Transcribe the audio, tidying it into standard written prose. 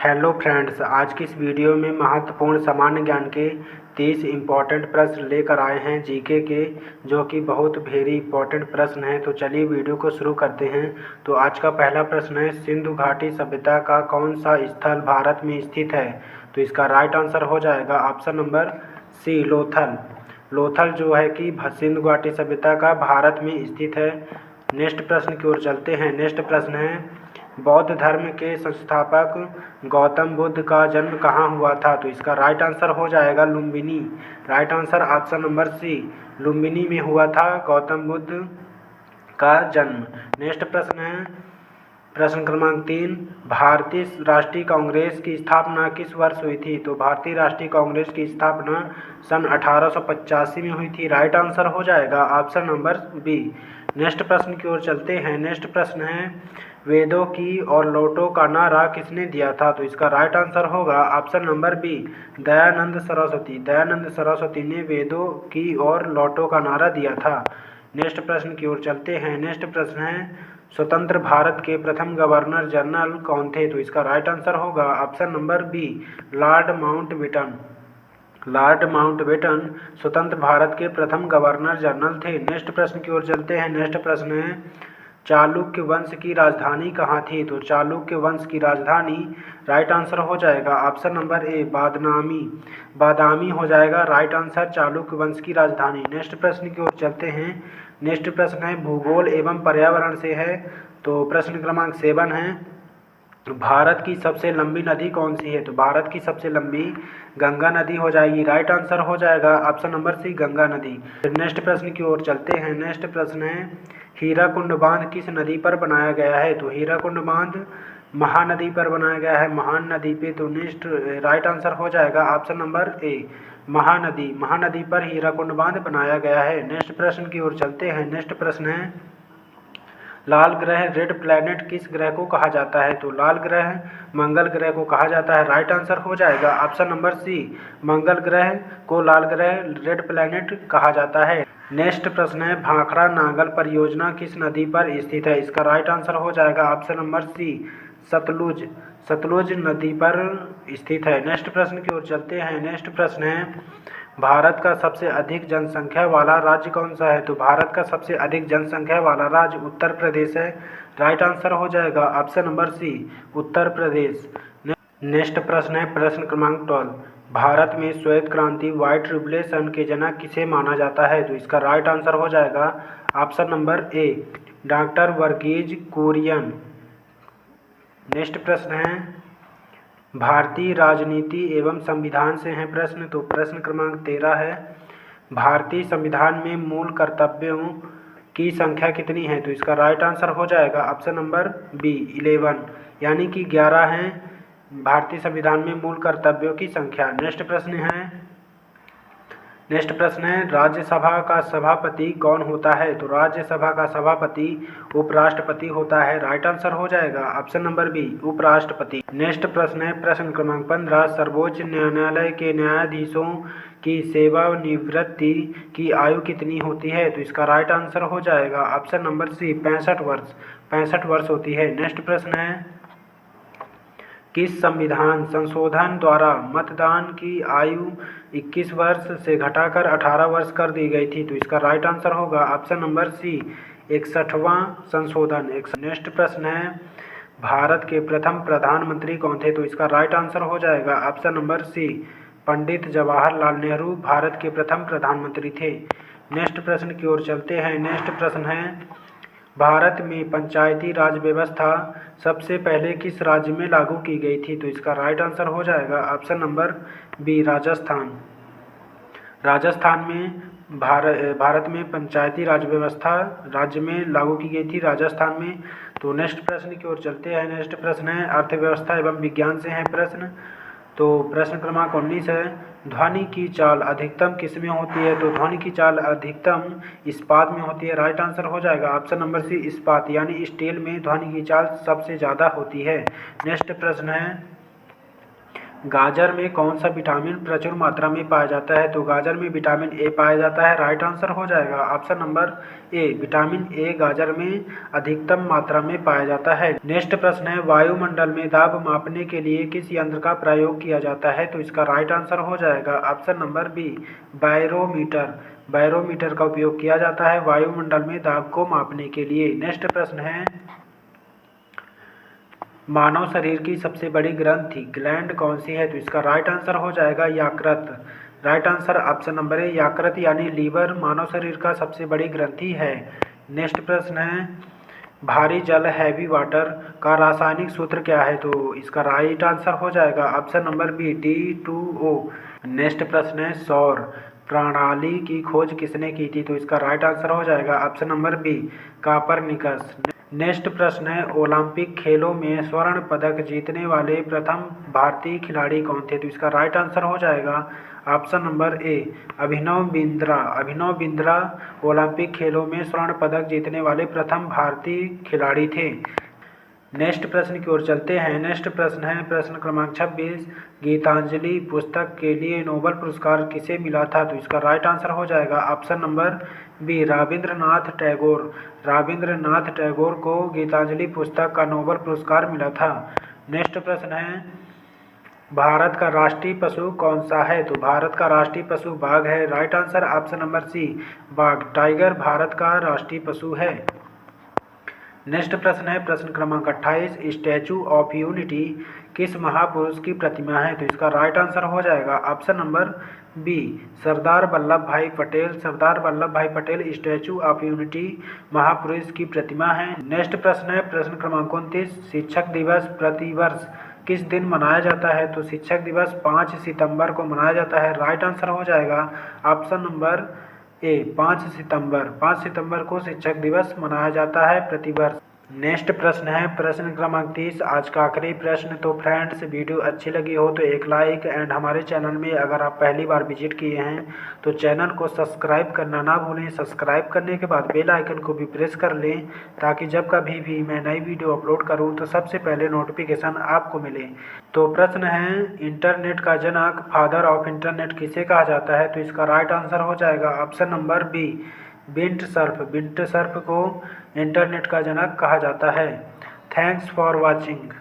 Hello friends, आज की इस वीडियो में महत्वपूर्ण सामान्य ज्ञान के 30 इम्पॉर्टेंट प्रश्न लेकर आए हैं जीके के, जो कि बहुत वेरी इंपॉर्टेंट प्रश्न हैं। तो चलिए वीडियो को शुरू करते हैं। तो आज का पहला प्रश्न है, सिंधु घाटी सभ्यता का कौन सा स्थल भारत में स्थित है? तो इसका राइट आंसर हो जाएगा option number C, Lothal. Lothal जो है कि सिंधु घाटी सभ्यता का भारत में स्थित है। नेक्स्ट प्रश्न की ओर चलते हैं। नेक्स्ट प्रश्न है, बौद्ध धर्म के संस्थापक गौतम बुद्ध का जन्म कहाँ हुआ था? तो इसका राइट आंसर हो जाएगा Lumbini. Right answer option number C, Lumbini में हुआ था गौतम बुद्ध का जन्म। नेक्स्ट प्रश्न है, प्रश्न क्रमांक 3, भारतीय राष्ट्रीय कांग्रेस की स्थापना किस वर्ष हुई थी? तो भारतीय राष्ट्रीय कांग्रेस की स्थापना सन 1885 में हुई थी। राइट आंसर हो जाएगा ऑप्शन नंबर बी। नेक्स्ट प्रश्न की ओर चलते हैं। नेक्स्ट प्रश्न है, वेदों की और लौटो का नारा किसने दिया था? तो इसका राइट आंसर होगा option number B, Dayanand Saraswati. Dayanand Saraswati ने वेदों की और लौटो का नारा दिया था। नेक्स्ट प्रश्न की ओर चलते हैं। नेक्स्ट प्रश्न है, स्वतंत्र भारत के प्रथम गवर्नर जनरल कौन थे? तो इसका राइट आंसर होगा option number B, Lord Mountbatten. Lord Mountbatten स्वतंत्र भारत के प्रथम गवर्नर जनरल थे। नेक्स्ट प्रश्न की ओर चलते हैं। नेक्स्ट प्रश्न है, चालुक्य वंश की राजधानी कहाँ थी? तो चालुक्य वंश की राजधानी, राइट आंसर हो जाएगा ऑप्शन नंबर ए, बादामी। बादामी हो जाएगा राइट आंसर चालुक्य वंश की राजधानी। नेक्स्ट प्रश्न की ओर चलते हैं। नेक्स्ट प्रश्न है, भूगोल एवं पर्यावरण से है। तो प्रश्न क्रमांक 7 है, भारत की सबसे लंबी नदी कौन सी है? तो भारत की सबसे लंबी गंगा नदी हो जाएगी। राइट आंसर हो जाएगा ऑप्शन नंबर सी, गंगा नदी। नेक्स्ट प्रश्न की ओर चलते हैं। नेक्स्ट प्रश्न है, हीराकुंड बांध किस नदी पर बनाया गया है? तो हीराकुंड बांध महानदी पर बनाया गया है, महान नदी पे। तो नेक्स्ट राइट आंसर हो जाएगा ऑप्शन नंबर ए, महानदी। महानदी पर हीराकुंड बांध बनाया गया है। नेक्स्ट प्रश्न की ओर चलते हैं। नेक्स्ट प्रश्न है, लाल ग्रह रेड प्लैनेट किस ग्रह को कहा जाता है? तो लाल ग्रह मंगल ग्रह को कहा जाता है। राइट आंसर हो जाएगा ऑप्शन नंबर सी, मंगल ग्रह को लाल ग्रह रेड प्लैनेट कहा जाता है। नेक्स्ट प्रश्न है, भाखड़ा नांगल परियोजना किस नदी पर स्थित है? इसका राइट आंसर हो जाएगा option number C, Sutlej. Sutlej नदी पर स्थित है। नेक्स्ट प्रश्न की ओर चलते हैं। नेक्स्ट प्रश्न है, भारत का सबसे अधिक जनसंख्या वाला राज्य कौन सा है? तो भारत का सबसे अधिक जनसंख्या वाला राज्य उत्तर प्रदेश है। राइट आंसर हो जाएगा ऑप्शन नंबर सी, उत्तर प्रदेश। नेक्स्ट प्रश्न है, प्रश्न क्रमांक 12, भारत में श्वेत क्रांति व्हाइट रिवोल्यूशन के जनक किसे माना जाता है? तो इसका राइट आंसर हो जाएगा option number A, doctor Varghese Kurien. Next प्रश्न है, भारतीय राजनीति एवं संविधान से है प्रश्न। तो प्रश्न क्रमांक 13 है, भारतीय संविधान में मूल कर्तव्यों की संख्या कितनी है? तो इसका राइट आंसर हो जाएगा ऑप्शन नंबर बी, 11, यानी कि 11 हैं भारतीय संविधान में मूल कर्तव्यों की संख्या। नेक्स्ट प्रश्न है, राज्यसभा का सभापति कौन होता है? तो राज्यसभा का सभापति उपराष्ट्रपति होता है। राइट आंसर हो जाएगा ऑप्शन नंबर बी, उपराष्ट्रपति। नेक्स्ट प्रश्न है, प्रश्न क्रमांक 15, सर्वोच्च न्यायालय के न्यायाधीशों की सेवानिवृत्ति की आयु कितनी होती है? तो इसका राइट आंसर हो जाएगा ऑप्शन नंबर सी, 65 वर्ष। 65 वर्ष होती है। नेक्स्ट प्रश्न है, किस संविधान संशोधन द्वारा मतदान की आयु 21 वर्ष से घटाकर 18 वर्ष कर दी गई थी? तो इसका राइट आंसर होगा ऑप्शन नंबर सी, 61वां संशोधन। नेक्स्ट प्रश्न है, भारत के प्रथम प्रधानमंत्री कौन थे? तो इसका राइट आंसर हो जाएगा ऑप्शन नंबर सी, पंडित जवाहरलाल नेहरू भारत के प्रथम प्रधानमंत्री थे। नेक्स्ट प्रश्न की ओर चलते हैं। नेक्स्ट प्रश्न है, भारत में पंचायती राज व्यवस्था सबसे पहले किस राज्य में लागू की गई थी? तो इसका राइट आंसर हो जाएगा option number B, Rajasthan. Rajasthan में भारत में पंचायती राज व्यवस्था राज्य में लागू की गई थी, राजस्थान में। तो नेक्स्ट प्रश्न की ओर चलते हैं। नेक्स्ट प्रश्न है, अर्थव्यवस्था एवं विज्ञान से है प्रश्न। तो प्रश्न क्रमांक 19 है, ध्वनि की चाल अधिकतम किस में होती है? तो ध्वनि की चाल अधिकतम इस्पात में होती है। राइट आंसर हो जाएगा ऑप्शन नंबर सी, इस्पात, यानी स्टील में ध्वनि की चाल सबसे ज़्यादा होती है। नेक्स्ट प्रश्न है, गाजर में कौन सा विटामिन प्रचुर मात्रा में पाया जाता है? तो गाजर में विटामिन ए पाया जाता है। राइट आंसर हो जाएगा option number A, vitamin A गाजर में अधिकतम मात्रा में पाया जाता है। नेक्स्ट प्रश्न है, वायुमंडल में दाब मापने के लिए किस यंत्र का प्रयोग किया जाता है? तो इसका राइट आंसर हो जाएगा option number B, barometer. Barometer का उपयोग किया जाता है वायुमंडल में दाब को मापने के लिए। नेक्स्ट प्रश्न है, मानव शरीर की सबसे बड़ी ग्रंथि ग्लैंड कौन सी है? तो इसका राइट आंसर हो जाएगा यकृत। राइट आंसर ऑप्शन नंबर ए, यकृत यानी लीवर मानव शरीर का सबसे बड़ी ग्रंथि है। नेक्स्ट प्रश्न है, भारी जल हैवी वाटर का रासायनिक सूत्र क्या है? तो इसका राइट आंसर हो जाएगा option number B, T2O। Next प्रश्न है, सौर प्रणाली की खोज किसने की थी? तो इसका राइट आंसर हो जाएगा option number B, Copernicus. Next प्रश्न है, ओलंपिक खेलों में स्वर्ण पदक जीतने वाले प्रथम भारतीय खिलाड़ी कौन थे? तो इसका राइट आंसर हो जाएगा ऑप्शन नंबर ए, अभिनव बिंद्रा। अभिनव बिंद्रा ओलंपिक खेलों में स्वर्ण पदक जीतने वाले प्रथम भारतीय खिलाड़ी थे। नेक्स्ट प्रश्न की ओर चलते हैं। नेक्स्ट प्रश्न है प्रश्न क्रमांक 26, गीतांजलि पुस्तक के लिए नोबेल पुरस्कार किसे मिला था? तो इसका राइट आंसर हो जाएगा option number B, Rabindranath Tagore. Rabindranath Tagore को गीतांजलि पुस्तक का नोबेल पुरस्कार मिला था। नेक्स्ट प्रश्न है, भारत का राष्ट्रीय पशु कौन सा है? तो भारत का राष्ट्रीय पशु बाघ है। Right answer option number C, बाघ, टाइगर भारत का राष्ट्रीय पशु है। नेक्स्ट प्रश्न है प्रश्न क्रमांक 28, स्टैचू ऑफ यूनिटी किस महापुरुष की प्रतिमा है? तो इसका राइट आंसर हो जाएगा option number B, Sardar Vallabh भाई पटेल। सरदार वल्लभ भाई पटेल स्टैचू ऑफ यूनिटी महापुरुष की प्रतिमा है। नेक्स्ट प्रश्न है प्रश्न क्रमांक 29, शिक्षक दिवस प्रतिवर्ष किस दिन मनाया जाता है? तो शिक्षक दिवस 5 सितंबर को मनाया जाता है। राइट आंसर हो जाएगा ऑप्शन नंबर ए, 5 सितंबर। 5 सितंबर को शिक्षक दिवस मनाया जाता है प्रतिवर्ष। नेक्स्ट प्रश्न है प्रश्न क्रमांक 30, आज का आखिरी प्रश्न। तो फ्रेंड्स, वीडियो अच्छी लगी हो तो एक लाइक, एंड हमारे चैनल में अगर आप पहली बार विजिट किए हैं तो चैनल को सब्सक्राइब करना ना भूलें। सब्सक्राइब करने के बाद बेल आइकन को भी प्रेस कर लें ताकि जब कभी भी मैं नई वीडियो अपलोड करूं तो सबसे पहले नोटिफिकेशन आपको मिले। तो प्रश्न है, इंटरनेट का जनक, फादर ऑफ इंटरनेट किसे कहा जाता है? तो इसका राइट आंसर हो जाएगा option number B, Vint Cerf. Vint Cerf को इंटरनेट का जनक कहा जाता है। Thanks for watching.